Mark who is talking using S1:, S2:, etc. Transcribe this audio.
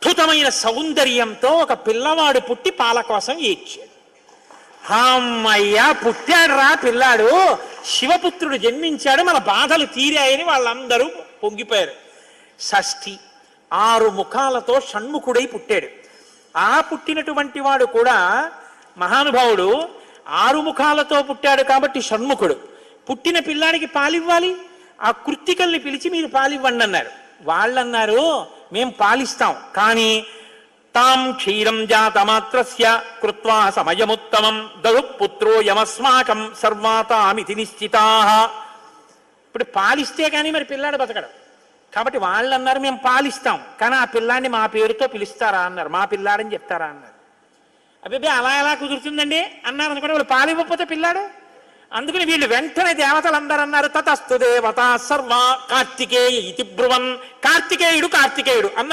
S1: అద్భుతమైన సౌందర్యంతో ఒక పిల్లవాడు పుట్టి పాల కోసం ఏడ్చాడు. అమ్మయ్యా, పుట్టాడు రా పిల్లాడు, శివపుత్రుడు జన్మించాడు, మన బాధలు తీరాయని వాళ్ళందరూ పొంగిపోయారు. షష్ఠి 6 ముఖాలతో షణ్ముఖుడై పుట్టాడు. ఆ పుట్టినటువంటి వాడు కూడా మహానుభావుడు 6 ముఖాలతో పుట్టాడు కాబట్టి షణ్ముఖుడు. పుట్టిన పిల్లాడికి పాలివ్వాలి, ఆ కృత్తికల్ని పిలిచి మీరు పాలివ్వండి అన్నారు. వాళ్ళన్నారు మేం పాలిస్తాం, కానీ తాం క్షీరం జాతమాత్రస్య కృత్వా సమయముత్తమం దదు పుత్రో యమస్మాకం సర్వాతామితి నిశ్చితాః. ఇప్పుడు పాలిస్తే కానీ మరి పిల్లాడు బతకడు. కాబట్టి వాళ్ళు అన్నారు మేము పాలిస్తాం, కానీ ఆ పిల్లాడిని మా పేరుతో పిలుస్తారా అన్నారు, మా పిల్లాడని చెప్తారా అన్నారు. అబ్బే అలా ఎలా కుదురుతుందండి అన్నారు అనుకోండి. వాళ్ళు పాలివ్వకపోతే పిల్లాడు. అందుకని వీళ్ళు వెంటనే దేవతలందరూ అన్నారు తతస్తు దేవత సర్వ కార్తికేయ ఇతి బ్రువన్. కార్తికేయుడు కార్తికేయుడు అన్నారు.